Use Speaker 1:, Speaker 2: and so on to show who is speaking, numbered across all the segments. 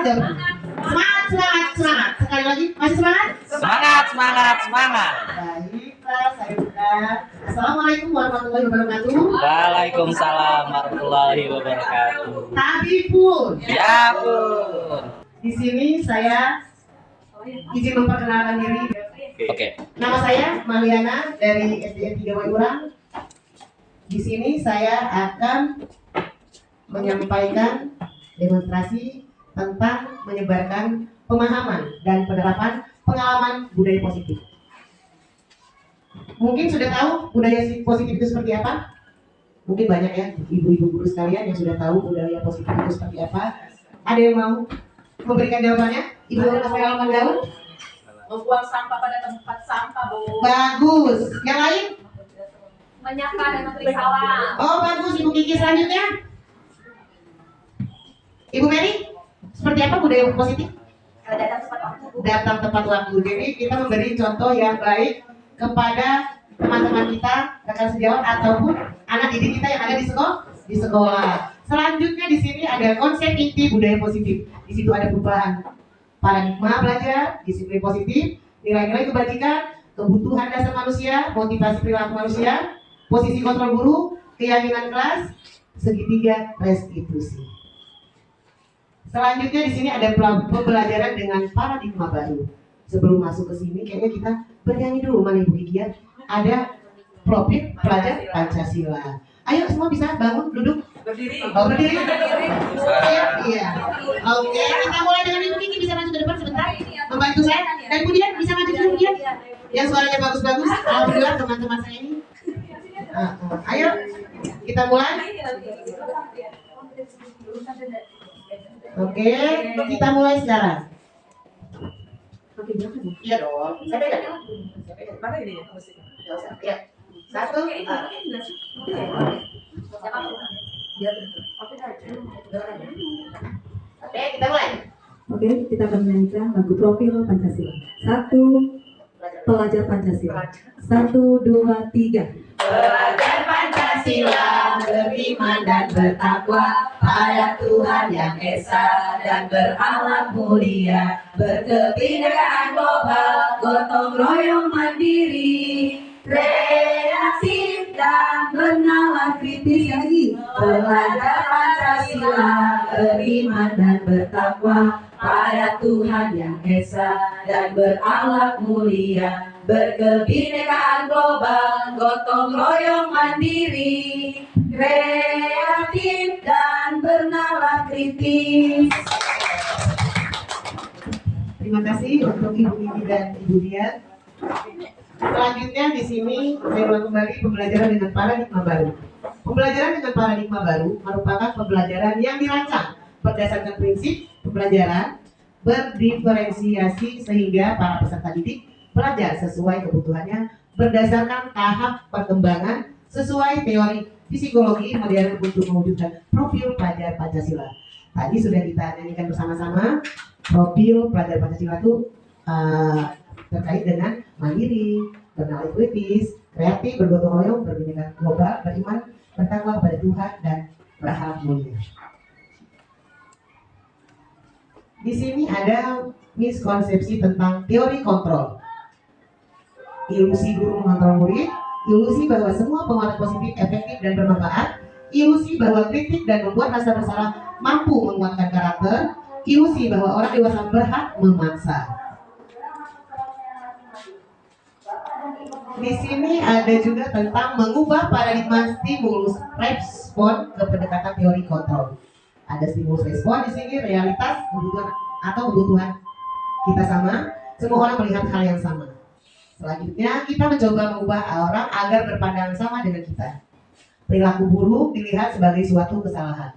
Speaker 1: dong. Semangat, semangat, semangat. Sekali lagi, masih semangat?
Speaker 2: Semangat, semangat, semangat.
Speaker 1: Baiklah, saya buka. Assalamualaikum warahmatullahi wabarakatuh.
Speaker 2: Waalaikumsalam warahmatullahi wabarakatuh.
Speaker 1: Tadi pun.
Speaker 2: Ya pun.
Speaker 1: Di sini saya izin memperkenalkan diri.
Speaker 2: Oke.
Speaker 1: Nama saya Maliana dari SDN 3 Waiurang. Di sini saya akan menyampaikan demonstrasi tentang menyebarkan pemahaman dan penerapan pengalaman budaya positif. Mungkin sudah tahu budaya positif itu seperti apa? Mungkin banyak ya ibu-ibu guru sekalian yang sudah tahu budaya positif itu seperti apa. Ada yang mau memberikan jawabannya? Ibu pengalaman gaul?
Speaker 3: Membuang sampah pada tempat sampah, Bu.
Speaker 1: Bagus. Yang lain?
Speaker 3: Menyapa dan memberi salam.
Speaker 1: Oh bagus. Ibu Kiki selanjutnya? Ibu Mary? Seperti apa budaya positif?
Speaker 3: Datang tepat waktu, Bu.
Speaker 1: Datang tepat waktu. Jadi kita memberi contoh yang baik kepada teman-teman kita, rekan sejawat ataupun anak didik kita yang ada di sekolah. Selanjutnya di sini ada konsep inti budaya positif. Di situ ada perubahan paradigma belajar, disiplin positif, nilai-nilai kebajikan, kebutuhan dasar manusia, motivasi perilaku manusia, posisi kontrol guru, keyakinan kelas, segitiga restitusi. Selanjutnya di sini ada pembelajaran dengan paradigma baru. Sebelum masuk ke sini, kayaknya kita bernyanyi dulu, mana Ibu Kiki ya? Ada profil pelajar Pancasila. Ayo semua bisa bangun, duduk.
Speaker 3: Berdiri.
Speaker 1: Oh, berdiri. Iya. Oke, kita mulai dengan Ibu Kiki, bisa maju ke depan sebentar. Membantu saya. Dan kemudian bisa maju dulu kemudian. Yang suaranya bagus-bagus. Alhamdulillah teman-teman saya ini. Ayo, kita mulai. Oke, kita mulai sekarang. Iya dong. Saya pegang.
Speaker 3: Mana ini ya?
Speaker 1: Ya. Satu. Oke, kita mulai.
Speaker 4: Oke, kita akan menyanyikan lagu profil Pancasila. Satu, pelajar Pancasila. 1, 2, 3.
Speaker 1: Pelajar Pancasila beriman dan bertakwa pada Tuhan yang Esa dan berakhlak mulia, berkebinekaan global, gotong royong mandiri, kreatif dan bernalar kritis. Lagi. Pelajar Pancasila beriman dan bertakwa pada Tuhan yang Esa dan berakhlak mulia, berkebinekaan global, gotong royong mandiri, kreatif dan bernalar kritis. Terima kasih untuk Ibu Kiki dan Ibu Dian. Selanjutnya di sini saya ulang kembali pembelajaran dengan paradigma baru. Pembelajaran dengan paradigma baru merupakan pembelajaran yang dirancang berdasarkan prinsip pembelajaran berdiferensiasi sehingga para peserta didik belajar sesuai kebutuhannya berdasarkan tahap perkembangan sesuai teori psikologi modern untuk mewujudkan profil pelajar Pancasila. Tadi sudah kita nyanyikan bersama-sama. Profil pelajar Pancasila itu terkait dengan mandiri, bernalar kritis, kreatif, bergotong royong, berbineka global, beriman, bertakwa kepada Tuhan dan berakhlak mulia. Di sini ada miskonsepsi tentang teori kontrol. Ilusi guru mengontrol murid, ilusi bahwa semua penguatan positif efektif dan bermanfaat, ilusi bahwa kritik dan membuat rasa bersalah mampu menguatkan karakter, ilusi bahwa orang dewasa berhak memaksa. Di sini ada juga tentang mengubah paradigma stimulus respon ke pendekatan teori kontrol. Ada stimulus respon di sini realitas kebutuhan atau kebutuhan kita sama, semua orang melihat hal yang sama. Selanjutnya kita mencoba mengubah orang agar berpandangan sama dengan kita. Perilaku buruk dilihat sebagai suatu kesalahan.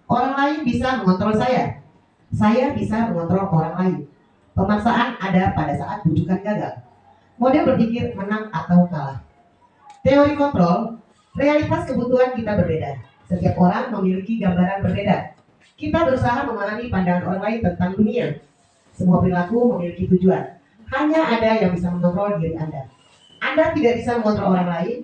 Speaker 1: Orang lain bisa mengontrol saya bisa mengontrol orang lain. Pemaksaan ada pada saat bujukan gagal. Model berpikir menang atau kalah. Teori kontrol, realitas kebutuhan kita berbeda. Setiap orang memiliki gambaran berbeda. Kita berusaha memahami pandangan orang lain tentang dunia. Semua perilaku memiliki tujuan. Hanya ada yang bisa mengontrol diri Anda. Anda tidak bisa mengontrol orang lain.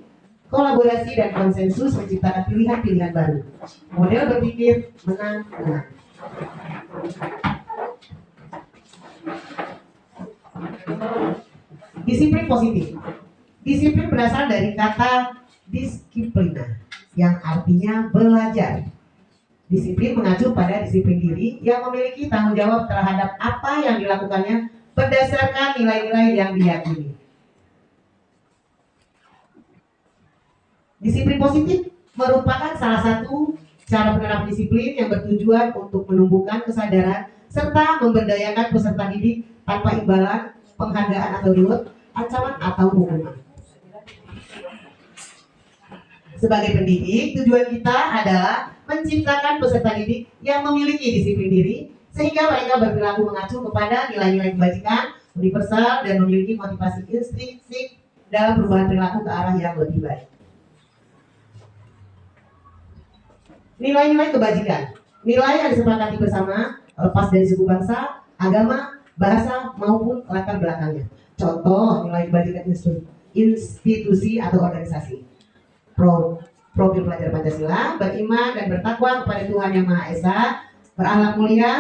Speaker 1: Kolaborasi dan konsensus menciptakan pilihan-pilihan baru. Model berpikir menang-menang. Disiplin positif. Disiplin berasal dari kata disiplina yang artinya belajar. Disiplin mengacu pada disiplin diri yang memiliki tanggung jawab terhadap apa yang dilakukannya berdasarkan nilai-nilai yang diyakini. Disiplin positif merupakan salah satu cara penerapan disiplin yang bertujuan untuk menumbuhkan kesadaran serta memberdayakan peserta didik tanpa imbalan, penghargaan atau reward, ancaman atau hukuman. Sebagai pendidik, tujuan kita adalah menciptakan peserta didik yang memiliki disiplin diri sehingga mereka berperilaku mengacu kepada nilai-nilai kebajikan, universal, dan memiliki motivasi intrinsik dalam perubahan perilaku ke arah yang lebih baik. Nilai-nilai kebajikan, nilai yang disepakati bersama lepas dari suku bangsa, agama, bahasa, maupun latar belakangnya. Contoh nilai kebajikan institusi atau organisasi. Profil pelajar Pancasila, beriman dan bertakwa kepada Tuhan Yang Maha Esa, berakhlak mulia,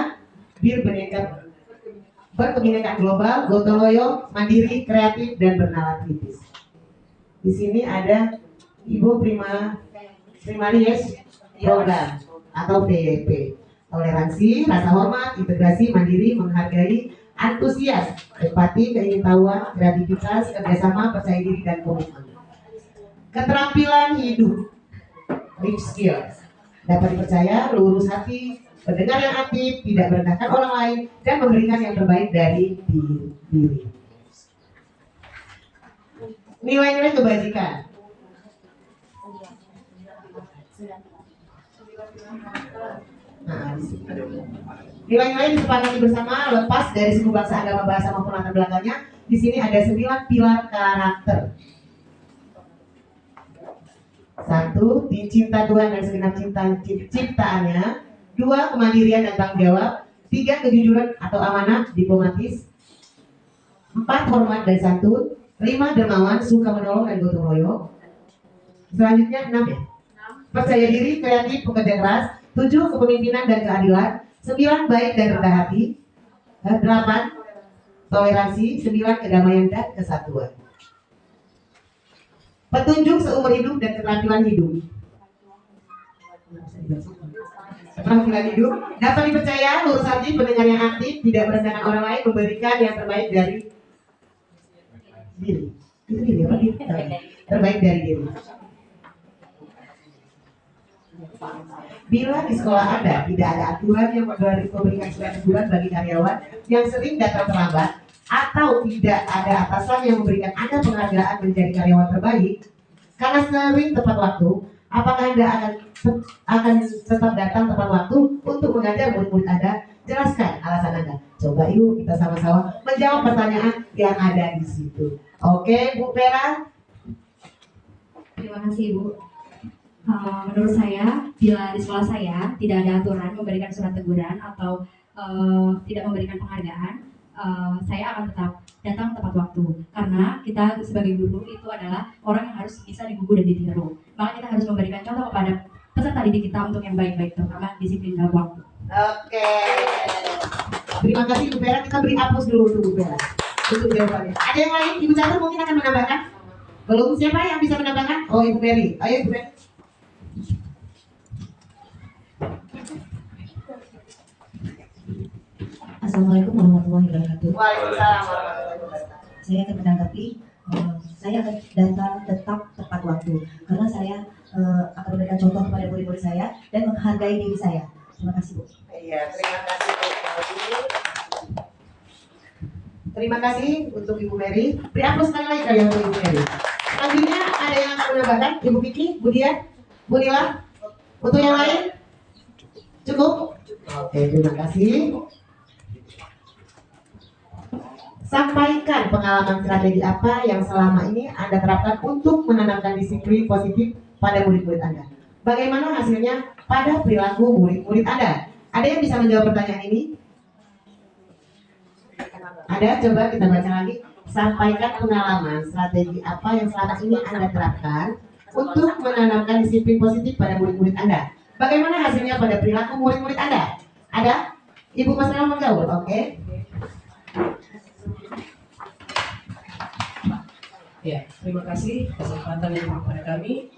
Speaker 1: berkebinekaan global, gotong royong, mandiri, kreatif, dan bernalar kritis. Di sini ada Ibu Primaries Program atau PYP. Toleransi, rasa hormat, integrasi, mandiri, menghargai, antusias, empati, keingintahuan, kreativitas, kerjasama, percaya diri, dan komitmen. Keterampilan hidup, life skills, dapat dipercaya, lurus hati, pendengar yang aktif, tidak merendahkan orang lain, dan memberikan yang terbaik dari diri. Nilai-nilai kebajikan. Nah, nilai-nilai disepakati bersama lepas dari suku bangsa, agama, bahasa maupun latar belakangnya. Di sini ada 9 pilar karakter. 1. Cinta Tuhan dan segenap ciptaannya. 2. Kemandirian dan tanggung jawab. 3. Kejujuran atau amanah diplomatis. 4. Hormat dan santun. 5. Dermawan, suka menolong dan gotong royong. Selanjutnya 6 ya. Percaya diri, kreatif, pekerja keras. 7. Kepemimpinan dan keadilan. 9. Baik dan rendah hati. 8. Toleransi. 9. Kedamaian dan kesatuan. Petunjuk seumur hidup dan keterampilan hidup. Keterampilan hidup dapat dipercaya, lurus hati, pendengar yang aktif, tidak merendahkan orang lain, memberikan yang terbaik dari diri. Itu diri apa? Diri. Terbaik dari diri. Bila di sekolah Anda tidak ada aturan yang memberikan surat teguran bagi karyawan yang sering datang terlambat, atau tidak ada atasan yang memberikan Anda penghargaan menjadi karyawan terbaik karena sering tepat waktu, apakah Anda akan tetap datang tepat waktu untuk mengajar murid-murid Anda? Jelaskan alasan Anda. Coba yuk kita sama-sama menjawab pertanyaan yang ada di situ. Oke, Bu Vera.
Speaker 5: Terima kasih, Bu. Menurut saya, bila di sekolah saya tidak ada aturan memberikan surat teguran atau tidak memberikan penghargaan, saya akan tetap datang tepat waktu, karena kita sebagai guru itu adalah orang yang harus bisa digugu dan ditiru. Maka kita harus memberikan contoh kepada peserta didik kita untuk yang baik-baik, terutama disiplin dalam waktu.
Speaker 1: Oke. Terima kasih Bu Vera. Kita beri aplaus dulu untuk Bu Vera untuk jawabannya. Ada yang lain? Ibu Chandra mungkin akan menambahkan? Belum? Siapa yang bisa menambahkan? Oh, Ibu Mary. Ayo Ibu Mary.
Speaker 4: Assalamualaikum warahmatullahi wabarakatuh.
Speaker 1: Waalaikumsalam warahmatullahi wabarakatuh.
Speaker 4: Saya akan menanggapi, saya akan datang tetap tepat waktu karena saya akan memberikan contoh kepada murid-murid saya dan menghargai diri saya. Terima kasih, Bu.
Speaker 1: Iya, terima kasih Bu. Terima kasih untuk Ibu Mary. Beri aplaus sekali lagi kalian untuk Ibu Mary. Selanjutnya ada yang akan menambahkan? Ibu Vicky, Bu Dian, Bu Nila. Untuk yang lain? Cukup? Oke, terima kasih. Sampaikan pengalaman strategi apa yang selama ini Anda terapkan untuk menanamkan disiplin positif pada murid-murid Anda. Bagaimana hasilnya pada perilaku murid-murid Anda? Ada yang bisa menjawab pertanyaan ini? Ada? Coba kita baca lagi. Sampaikan pengalaman strategi apa yang selama ini Anda terapkan untuk menanamkan disiplin positif pada murid-murid Anda. Bagaimana hasilnya pada perilaku murid-murid Anda? Ada? Ibu Mas Rama menjawab, oke?
Speaker 6: Ya, terima kasih kesempatan yang diberikan kepada kami.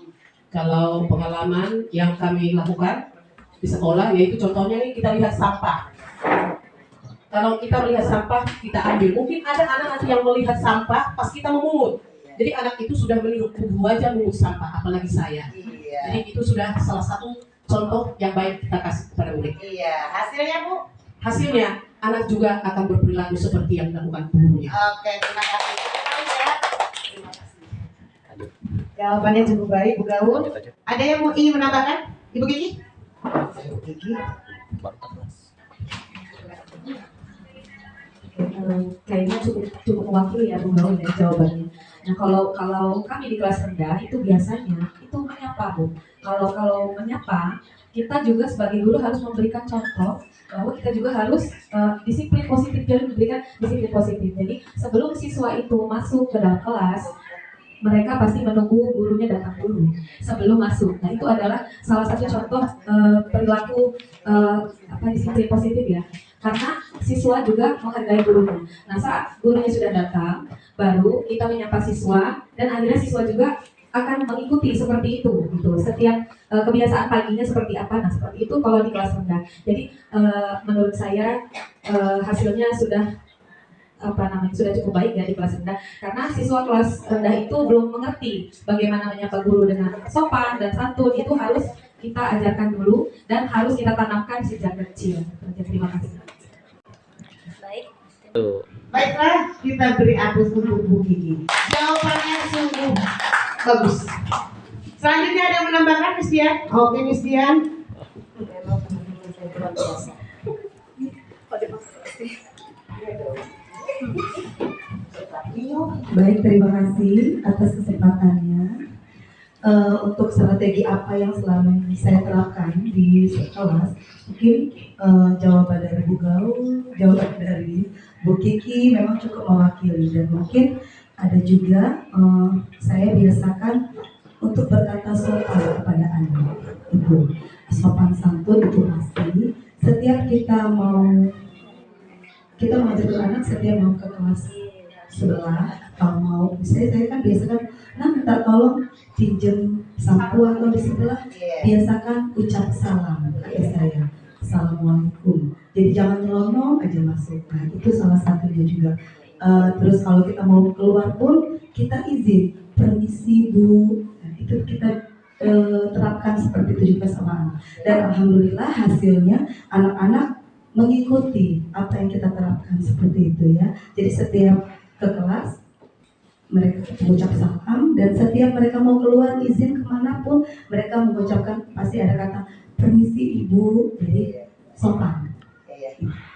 Speaker 6: Kalau pengalaman yang kami lakukan di sekolah, yaitu contohnya nih kita lihat sampah. Kalau kita melihat sampah, kita ambil. Mungkin ada anak yang melihat sampah pas kita memungut. Jadi anak itu sudah meniup kubu aja mengungut sampah, apalagi saya.
Speaker 1: Iya.
Speaker 6: Jadi itu sudah salah satu contoh yang baik kita kasih kepada murid.
Speaker 1: Iya. Hasilnya Bu?
Speaker 6: Hasilnya, anak juga akan berperilaku seperti yang dilakukan gurunya.
Speaker 1: Oke, terima kasih. Jawabannya cukup baik, Bu Gaul. Ada yang mau ingin menambahkan? Ibu Kiki? Ibu Kiki.
Speaker 4: Kayaknya cukup mewakili ya Bu Gaul ya jawabannya. Nah kalau kami di kelas rendah itu biasanya itu menyapa Bu. Kalau menyapa kita juga sebagai guru harus memberikan contoh bahwa kita juga harus disiplin positif, jadi memberikan disiplin positif. Jadi sebelum siswa itu masuk ke dalam kelas, mereka pasti menunggu gurunya datang dulu sebelum masuk. Nah itu adalah salah satu contoh perilaku disiplin positif ya. Karena siswa juga menghargai gurunya. Nah saat gurunya sudah datang, baru kita menyapa siswa dan akhirnya siswa juga akan mengikuti seperti itu. Gitu. Setiap kebiasaan paginya seperti apa, nah seperti itu kalau di kelas rendah. Jadi menurut saya hasilnya sudah sudah cukup baik ya di kelas rendah, karena siswa kelas rendah itu belum mengerti bagaimana menyapa guru dengan sopan dan santun. Itu harus kita ajarkan dulu dan harus kita tanamkan sejak kecil. Terima kasih.
Speaker 1: Baiklah, kita beri aplaus untuk Bu Kiki. Jawabannya sungguh bagus. Selanjutnya ada yang menambahkan, Miss Dian? Oke, Miss Dian.
Speaker 4: Baik, terima kasih atas kesempatannya. Untuk strategi apa yang selama ini saya terapkan di kelas, mungkin jawaban dari Bu Gaul, jawaban dari Bu Kiki memang cukup mewakili, dan mungkin ada juga saya biasakan untuk berkata sopan kepada anak. Itu sopan santun itu pasti. Setiap kita mengajar anak, setiap mau ke kelas sebelah atau mau, misalnya saya kan biasakan, minta tolong pinjem sampo atau di sebelah, biasakan ucap salam kata saya, assalamualaikum. Jadi jangan nyelonong aja masuk. Nah itu salah satunya juga. Terus kalau kita mau keluar pun kita izin, permisi Bu. Nah, itu kita terapkan seperti itu juga sama anak. Dan alhamdulillah hasilnya anak-anak mengikuti apa yang kita terapkan seperti itu ya. Jadi setiap ke kelas mereka mengucap salam, dan setiap mereka mau keluar izin kemanapun mereka mengucapkan pasti ada kata permisi Ibu, jadi sopan.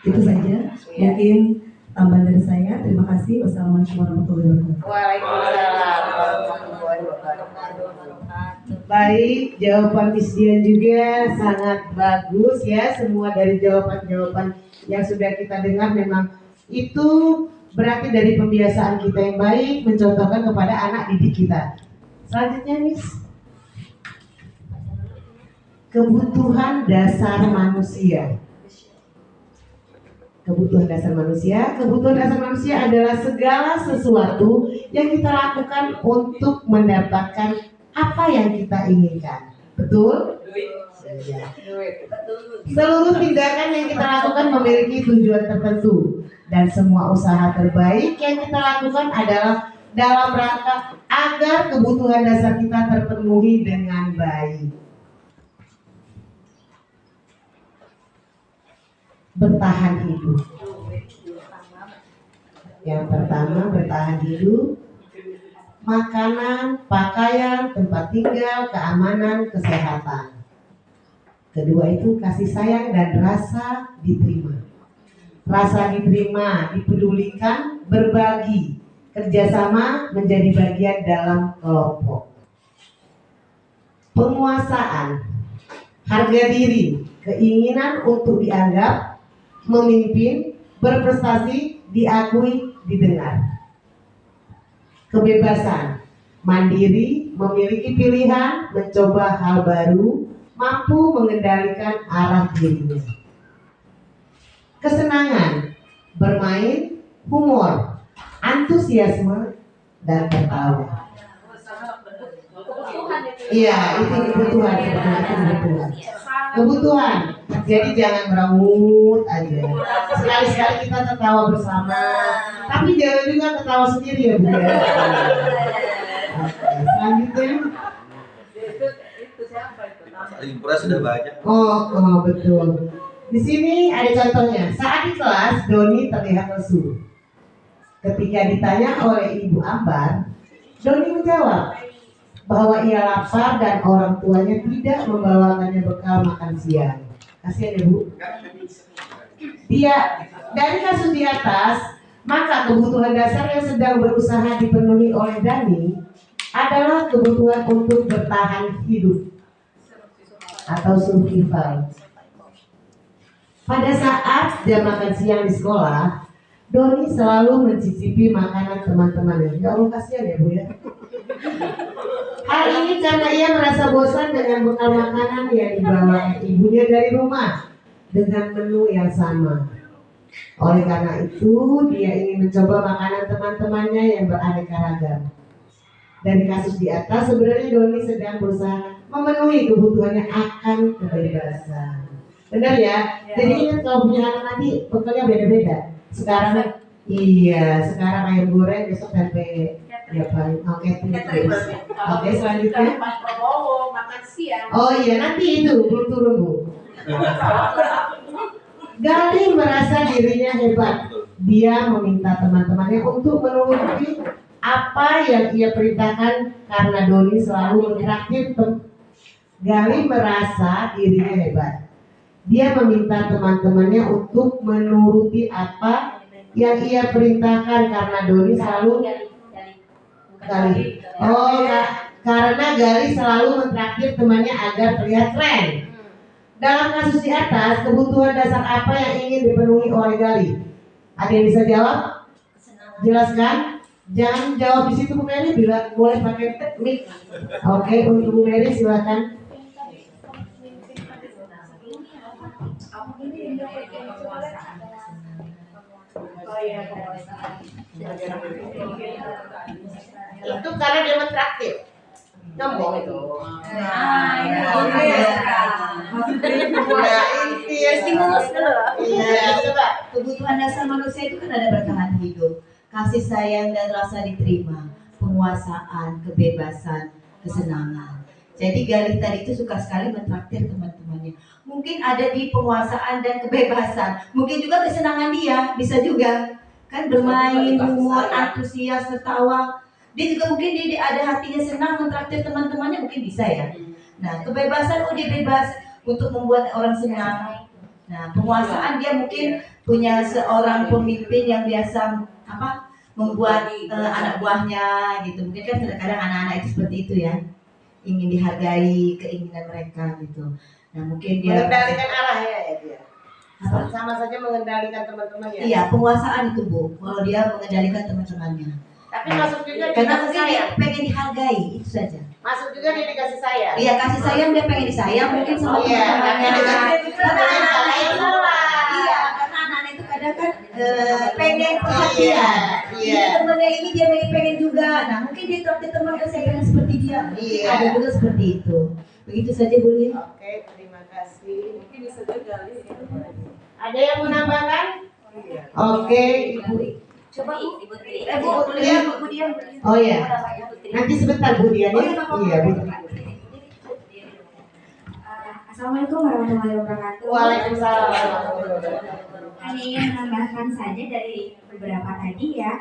Speaker 4: Itu saja mungkin tambahan dari saya. Terima kasih. Wassalamualaikum warahmatullahi wabarakatuh.
Speaker 1: Waalaikumsalam warahmatullahi wabarakatuh. Baik, jawaban Miss Dian juga sangat bagus ya. Semua dari jawaban-jawaban yang sudah kita dengar memang itu berarti dari pembiasaan kita yang baik, mencontohkan kepada anak didik kita. Selanjutnya Miss, kebutuhan dasar manusia. Kebutuhan dasar manusia adalah segala sesuatu yang kita lakukan untuk mendapatkan apa yang kita inginkan. Betul? Ya. Seluruh tindakan yang kita lakukan memiliki tujuan tertentu, dan semua usaha terbaik yang kita lakukan adalah dalam rangka agar kebutuhan dasar kita terpenuhi dengan baik. Bertahan hidup. Yang pertama, bertahan hidup. Makanan, pakaian, tempat tinggal, keamanan, kesehatan. Kedua itu kasih sayang dan rasa diterima. Rasa diterima, dipedulikan, berbagi, kerjasama, menjadi bagian dalam kelompok. Penguasaan, harga diri, keinginan untuk dianggap, memimpin, berprestasi, diakui, didengar. Kebebasan, mandiri, memiliki pilihan, mencoba hal baru, mampu mengendalikan arah dirinya. Kesenangan, bermain, humor, antusiasme, dan tertawa. Iya, itu kebutuhan. Kebutuhan. Jadi jangan merengut aja. Sekali-sekali kita tertawa bersama. Tapi jangan juga ketawa sendiri ya Bu. Ya. Oke, selanjutnya.
Speaker 7: Impres sudah banyak.
Speaker 1: Oh, betul. Di sini ada contohnya. Saat di kelas, Doni terlihat lesu. Ketika ditanya oleh Ibu Ambar, Doni menjawab bahwa ia lapar dan orang tuanya tidak membawakannya bekal makan siang. Kasihan ya Bu. Dari kasus di atas, maka kebutuhan dasar yang sedang berusaha dipenuhi oleh Dani adalah kebutuhan untuk bertahan hidup atau survival. Pada saat jam makan siang di sekolah, Doni selalu mencicipi makanan teman-temannya. Ya Allah, kasihan ya Bu ya. Hal ini karena ia merasa bosan dengan bekal makanan yang dibawa ibunya dari rumah dengan menu yang sama. Oleh karena itu, dia ingin mencoba makanan teman-temannya yang beraneka ragam. Dari kasus di atas, sebenarnya Doni sedang berusaha memenuhi kebutuhannya akan kebebasan. Benar ya? Jadi ingat kalau punya anak nanti bekalnya beda-beda. Sekarang ayam goreng, besok tempe. Ya Pak. Oke, selanjutnya.
Speaker 3: Pak Prabowo makan siang.
Speaker 1: Oh iya, nanti itu belum turun Bu. Gali merasa dirinya hebat. Dia meminta teman-temannya untuk menuruti apa yang ia perintahkan karena Doni selalu menraktir. Gali merasa dirinya hebat. Dia meminta teman-temannya untuk menuruti apa yang ia perintahkan karena Doni selalu karena Gali selalu mentraktir temannya agar terlihat keren. Dalam kasus di atas, kebutuhan dasar apa yang ingin dipenuhi oleh Gali? Ada yang bisa jawab? Jelaskan. Jangan jawab di situ Bu Mary, bila boleh pakai mic. Oke, untuk Bu Mary silakan. Itu karena dia mentraktir. Nyombong itu.
Speaker 3: Stimulus dulu.
Speaker 1: Iya, coba.
Speaker 8: Kebutuhan dasar manusia itu kan ada bertahan hidup, kasih sayang dan rasa diterima, penguasaan, kebebasan, kesenangan. Jadi Gali tadi itu suka sekali mentraktir teman-temannya. Mungkin ada di penguasaan dan kebebasan, mungkin juga kesenangan dia, bisa juga kan bermain, humor, antusias, tertawa. Dia juga mungkin dia ada hatinya senang mentraktir teman-temannya, mungkin bisa ya. Nah, kebebasan, dia bebas untuk membuat orang senang. Nah, penguasaan dia mungkin punya seorang pemimpin yang biasa membuat anak buahnya gitu. Mungkin kan kadang-kadang anak-anak itu seperti itu ya, ingin dihargai keinginan mereka gitu. Nah, mungkin dia
Speaker 1: mengendalikan arah ya dia. Sama saja mengendalikan teman-temannya.
Speaker 8: Iya, penguasaan itu Bu. Kalau dia mengendalikan teman-temannya.
Speaker 1: Tapi masuk juga
Speaker 8: Karena
Speaker 1: dikasih
Speaker 8: mungkin dia
Speaker 1: sayang.
Speaker 8: pengen dihargai, itu saja.
Speaker 1: Masuk juga dia dikasih sayang.
Speaker 8: Iya, kasih sayang, dia pengen disayang mungkin sama
Speaker 1: Iya,
Speaker 8: teman-temannya.
Speaker 1: karena
Speaker 8: Anak-anak itu
Speaker 1: salah.
Speaker 8: iya, karena anak-anak itu kadang kan pengen perhatian.
Speaker 1: Iya.
Speaker 8: Temennya ini dia pengen juga. Nah, mungkin dia traktir temannya saya pengen seperti dia.
Speaker 1: Iya.
Speaker 8: Ada juga seperti itu. Begitu saja Bu Lin.
Speaker 1: Oke, terima kasih.
Speaker 3: Mungkin bisa juga.
Speaker 1: Ada yang mau nambahkan? Oke, Ibu.
Speaker 3: Coba Ibu Tri.
Speaker 1: Bu Dian. Oh iya. Nanti sebentar Bu Dian ya. Iya, Bu.
Speaker 5: Assalamualaikum warahmatullahi wabarakatuh.
Speaker 1: Waalaikumsalam.
Speaker 5: Hanya ingin menambahkan saja dari beberapa tadi ya.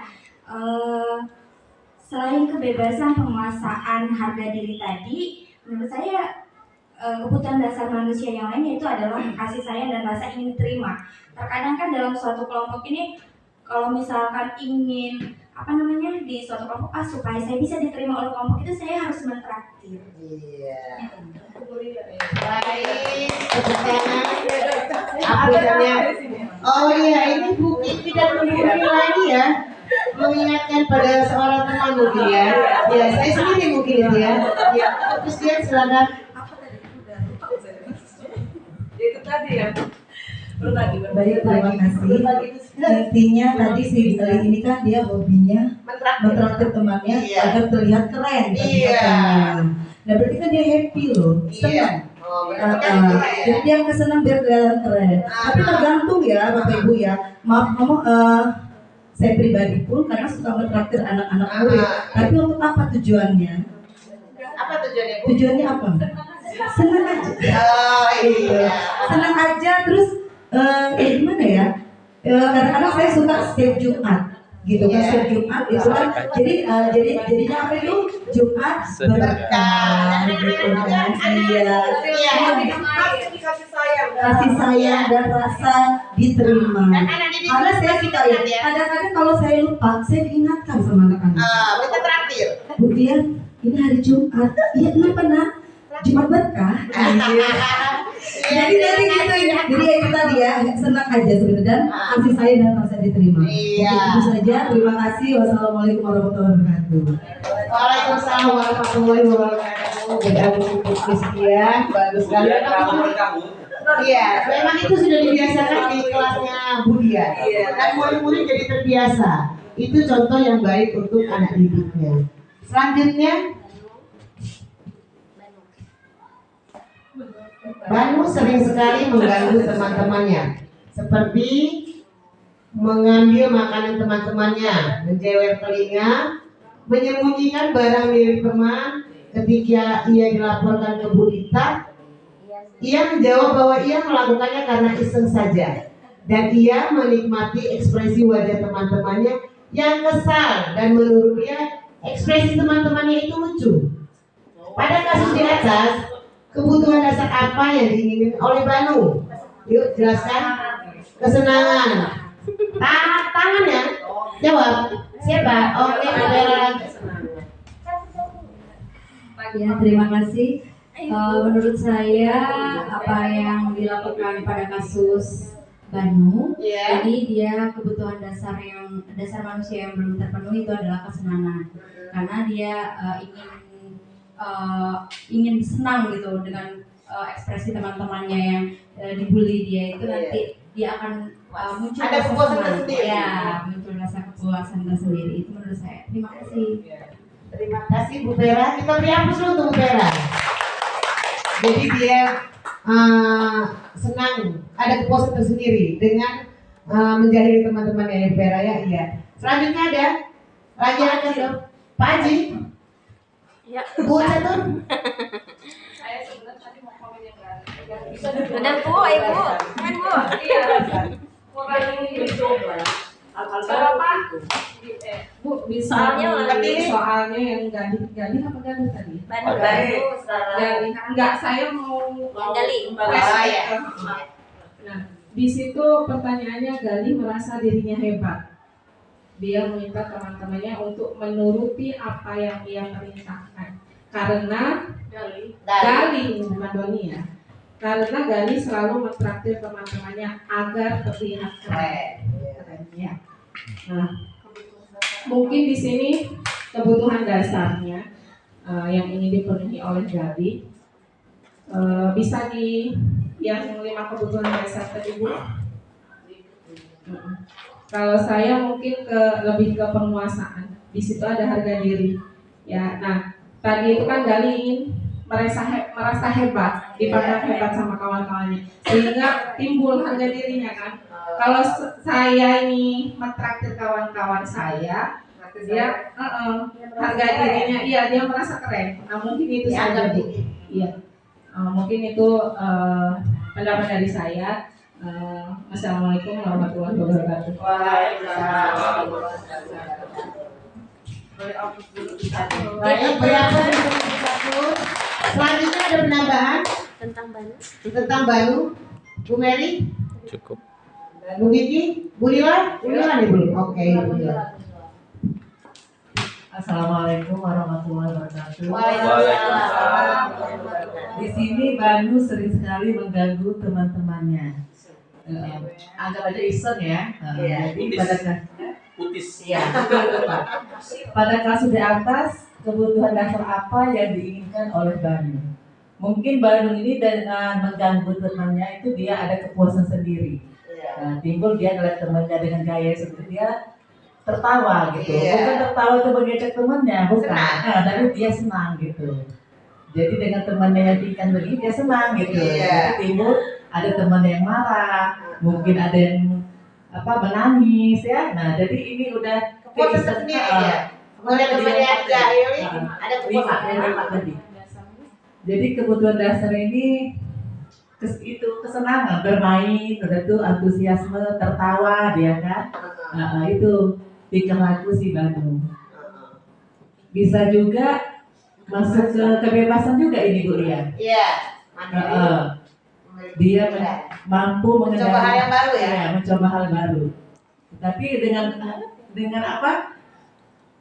Speaker 5: Selain kebebasan penguasaan harga diri tadi, menurut saya kebutuhan dasar manusia yang lain yaitu adalah kasih sayang dan rasa ingin diterima. Terkadang kan dalam suatu kelompok ini, kalau misalkan ingin di suatu kelompok supaya saya bisa diterima oleh kelompok itu, saya harus mentraktir.
Speaker 1: Iya. Baik, aplikasinya. Oh iya, ini mungkin tidak mungkin lagi ya, mengingatkan pada seorang teman mungkin ya. Ya, saya sendiri mungkin itu ya. Ya, terus dia silakan.
Speaker 3: Itu tadi ya.
Speaker 8: Baik, terima kasih. Intinya tadi si Gali ini kan dia hobinya mentraktir temannya
Speaker 1: Iya.
Speaker 8: agar terlihat keren.
Speaker 1: Iya.
Speaker 8: Nah berarti kan dia happy loh, senang.
Speaker 1: Oh, berarti kan itu ya.
Speaker 8: Jadi dia kesenang biar kelihatan keren. Tapi tergantung ya Bapak Ibu ya. Maaf ngomong, saya pribadi pun kadang suka mentraktir anak-anak murid. Tapi untuk apa tujuannya?
Speaker 1: Apa tujuannya, Bu?
Speaker 8: Tujuannya apa? Senang aja.
Speaker 1: Oh, iya.
Speaker 8: Senang aja terus gimana ya? Kadang-kadang saya suka setiap Jumat gitu kan,
Speaker 1: Iya.
Speaker 8: setiap Jumat itu kan jadinya apa itu Jumat berkah gitu kan. Iya. Kasih sayang dan rasa diterima. Karena saya suka ya. Kadang-kadang kalau saya lupa, saya diingatkan sama anak-anak.
Speaker 1: Kita traktir.
Speaker 8: Bu Dian, ini hari Jumat. Iya kenapa nak? Jumat berkah. Jadi gitu ya. Jadi itu tadi ya, senang aja sebenarnya dan kasih sayang dan rasa diterima.
Speaker 1: Iya.
Speaker 8: Oke, itu saja. Terima kasih. Wassalamualaikum warahmatullahi wabarakatuh.
Speaker 1: Waalaikumsalam warahmatullahi wabarakatuh. Bergabung diskusi ya, bagus sekali. Iya, memang itu sudah dibiasakan di kelasnya Budia. Dan murid-murid jadi terbiasa. Itu contoh yang baik untuk anak didiknya. Selanjutnya, Banu sering sekali mengganggu teman-temannya, seperti mengambil makanan teman-temannya, menjewer telinga, menyembunyikan barang milik teman. Ketika ia dilaporkan ke Bu Dita, ia menjawab bahwa ia melakukannya karena iseng saja, dan ia menikmati ekspresi wajah teman-temannya yang kesal, dan menurut dia ekspresi teman-temannya itu lucu. Pada kasus di atas, kebutuhan dasar apa yang diinginkan oleh Banu? Yuk jelaskan. Kesenangan. Tangan ya? Jawab. Siapa? Oke, Bella.
Speaker 5: Ya, terima kasih. Menurut saya apa yang dilakukan pada kasus Banu,
Speaker 1: Iya.
Speaker 5: jadi dia kebutuhan dasar manusia yang belum terpenuhi itu adalah kesenangan, karena dia ingin senang gitu dengan ekspresi teman-temannya yang dibully dia itu, nanti dia akan muncul
Speaker 1: Ada
Speaker 5: rasa
Speaker 1: kepuasan
Speaker 5: senang.
Speaker 1: tersendiri.
Speaker 5: Ya, muncul rasa kepuasan tersendiri. Itu menurut saya. Terima kasih.
Speaker 1: Terima kasih Bu Vera. Kita beri aplaus dulu untuk Bu Vera. Jadi dia senang, ada kepuasan tersendiri dengan menjadi teman-temannya Bu Vera ya. Iya. Selanjutnya ada lagi ada dong Pak Haji.
Speaker 3: Ya.
Speaker 1: Bu Catur.
Speaker 3: Udah Bu, ayo Bu. Main Bu.
Speaker 6: Bu, bisa
Speaker 3: Soalnya
Speaker 6: soalnya yang Gali apa Gali tadi?
Speaker 3: Banu.
Speaker 6: Gali. Enggak, saya mau
Speaker 3: Gali.
Speaker 6: Nah, di situ pertanyaannya Gali merasa dirinya hebat. Dia meminta teman-temannya untuk menuruti apa yang ia perintahkan. Karena Gali, bukan Doni ya. Karena Gali selalu mentraktir teman-temannya agar terlihat keren. Ya. Nah, mungkin di sini kebutuhan dasarnya yang ingin dipenuhi oleh Gali bisa di yang 5 kebutuhan dasar tadi Bu. Kalau saya mungkin lebih ke penguasaan. Di situ ada harga diri. Ya, nah tadi itu kan Gali ingin merasa hebat, dipandang hebat sama kawan-kawannya, sehingga timbul harga dirinya kan. Kalau saya ini mentraktir kawan-kawan saya, dia harga dirinya, iya dia merasa keren. Nah mungkin itu saja Bu. Iya, mungkin itu pendapat dari saya. Assalamualaikum warahmatullahi wabarakatuh.
Speaker 1: Waalaikumsalam. Baik, berapa selanjutnya ada penambahan tentang Banu. Bu Mary,
Speaker 2: Cukup.
Speaker 1: Bu Vicky, Bu Lila nih belum? Oke, Bu Lila.
Speaker 9: Assalamualaikum warahmatullahi wabarakatuh.
Speaker 1: Waalaikumsalam.
Speaker 9: Di sini Banu sering sekali mengganggu teman-temannya. Anggap aja iseng ya. Jadi pada kasus di atas, kebutuhan dasar apa yang diinginkan oleh Banu? Mungkin Bandung ini dengan mengganggu temannya itu dia ada kepuasan sendiri. Nah, timbul dia ngeliat temannya dengan gaya seperti dia tertawa gitu. Bukan tertawa itu mengejek temannya, bukan. Nah, tapi dia senang gitu. Jadi dengan temannya yang tingkat begini dia senang gitu. Jadi timbul ada teman yang marah, mungkin ada yang menangis ya. Nah, jadi ini udah
Speaker 1: kepuasan sendiri ya. Melihat temannya yang jahil ada kepuasan
Speaker 9: tadi. Jadi kebutuhan dasar ini itu kesenangan, bermain, udah tuh antusiasme, tertawa dia kan. Itu tingkah laku si Bandung. Bisa juga masuk ke kebebasan juga ini Bu Ria.
Speaker 1: Iya.
Speaker 9: Dia mampu
Speaker 1: mencoba hal yang baru ya.
Speaker 9: Mencoba hal baru. Tapi dengan apa?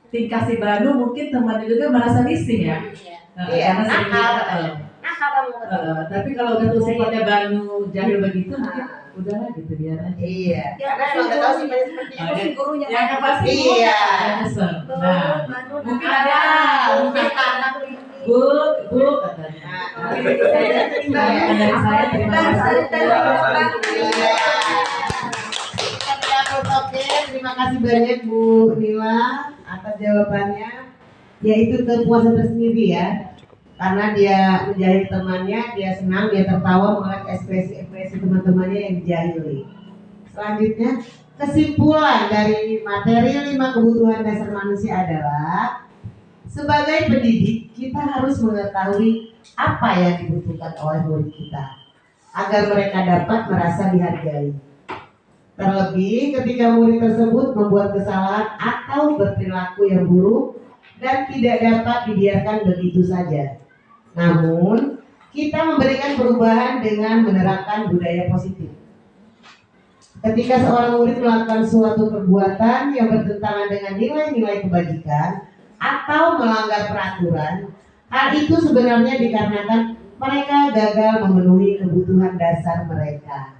Speaker 9: Tingkah si Bandung mungkin temannya juga merasa risih ya. Karena tapi kalau udah tuh sifatnya Bandung jahil begitu mungkin udahlah gitu biar aja. Iya.
Speaker 1: Karena emang nggak tahu sifatnya seperti apa.
Speaker 8: gurunya.
Speaker 9: Yang pasti
Speaker 1: iya.
Speaker 9: Nah, mungkin ada Bu katanya. Dari saya terima kasih.
Speaker 1: Oke, terima kasih banyak Bu Nila atas jawabannya. Yaitu kepuasan tersendiri ya, karena dia menjahili temannya, dia senang, dia tertawa melihat ekspresi teman-temannya yang dijahili. Selanjutnya, kesimpulan dari materi 5 kebutuhan dasar manusia adalah sebagai pendidik kita harus mengetahui apa yang dibutuhkan oleh murid kita agar mereka dapat merasa dihargai. Terlebih ketika murid tersebut membuat kesalahan atau berperilaku yang buruk dan tidak dapat dibiarkan begitu saja. Namun, kita memberikan perubahan dengan menerapkan budaya positif. Ketika seorang murid melakukan suatu perbuatan yang bertentangan dengan nilai-nilai kebajikan atau melanggar peraturan, hal itu sebenarnya dikarenakan mereka gagal memenuhi kebutuhan dasar mereka.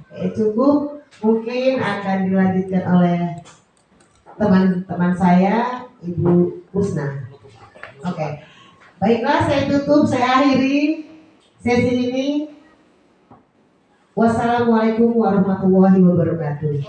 Speaker 1: Oke, cukup. Mungkin akan dilanjutkan oleh teman-teman saya, Ibu Husna. Oke, baiklah, saya tutup, saya akhiri sesi ini. Wassalamualaikum warahmatullahi wabarakatuh.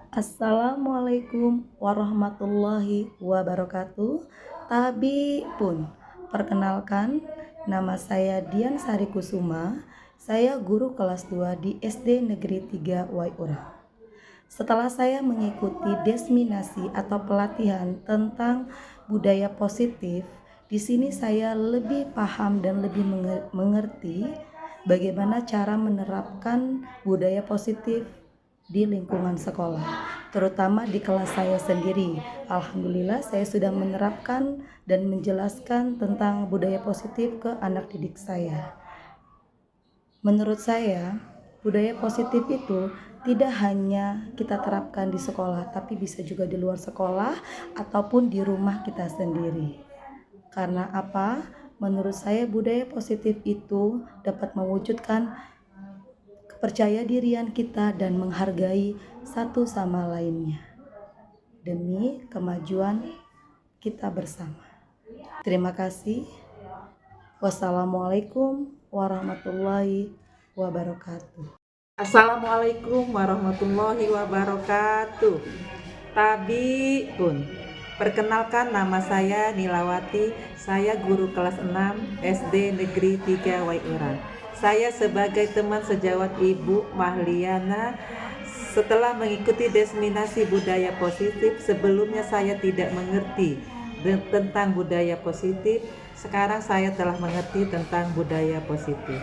Speaker 10: Assalamualaikum warahmatullahi wabarakatuh. Tabi pun, perkenalkan, nama saya Dian Sari Kusuma. Saya guru kelas 2 di SD Negeri 3 Waiurang. Setelah saya mengikuti desminasi atau pelatihan tentang budaya positif, di sini saya lebih paham dan lebih mengerti bagaimana cara menerapkan budaya positif di lingkungan sekolah, terutama di kelas saya sendiri. Alhamdulillah saya sudah menerapkan dan menjelaskan tentang budaya positif ke anak didik saya. Menurut saya, budaya positif itu tidak hanya kita terapkan di sekolah, tapi bisa juga di luar sekolah ataupun di rumah kita sendiri. Karena apa? Menurut saya budaya positif itu dapat mewujudkan kepercayaan dirian kita dan menghargai satu sama lainnya demi kemajuan kita bersama. Terima kasih. Wassalamualaikum warahmatullahi wabarakatuh.
Speaker 11: Assalamualaikum warahmatullahi wabarakatuh. Tabi pun, perkenalkan nama saya Nilawati. Saya guru kelas 6 SD Negeri 3 Waiurang. Saya sebagai teman sejawat Ibu Mahliana. Setelah mengikuti desminasi budaya positif, sebelumnya saya tidak mengerti tentang budaya positif. Sekarang saya telah mengerti tentang budaya positif.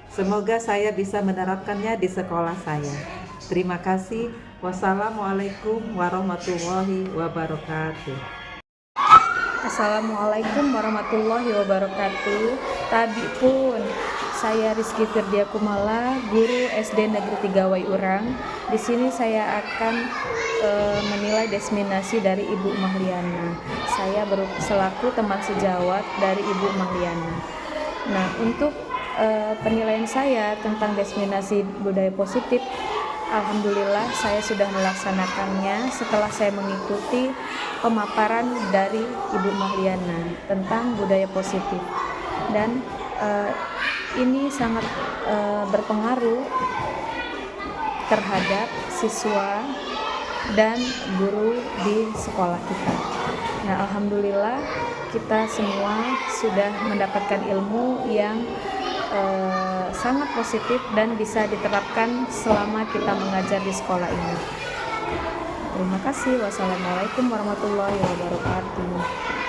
Speaker 11: Semoga saya bisa menerapkannya di sekolah saya. Terima kasih. Wassalamualaikum warahmatullahi wabarakatuh.
Speaker 10: Assalamualaikum warahmatullahi wabarakatuh. Tabi pun, saya Rizky Firdia Kumala, guru SD Negeri 3 Waiurang. Di sini saya akan menilai desminasi dari Ibu Mahliana. Saya selaku teman sejawat dari Ibu Mahliana. Nah, untuk penilaian saya tentang desminasi budaya positif, alhamdulillah saya sudah melaksanakannya setelah saya mengikuti
Speaker 12: pemaparan dari Ibu Mahliana tentang budaya positif, dan ini sangat berpengaruh terhadap siswa dan guru di sekolah kita. Nah, alhamdulillah kita semua sudah mendapatkan ilmu yang sangat positif dan bisa diterapkan selama kita mengajar di sekolah ini. Terima kasih. Wassalamualaikum warahmatullahi wabarakatuh.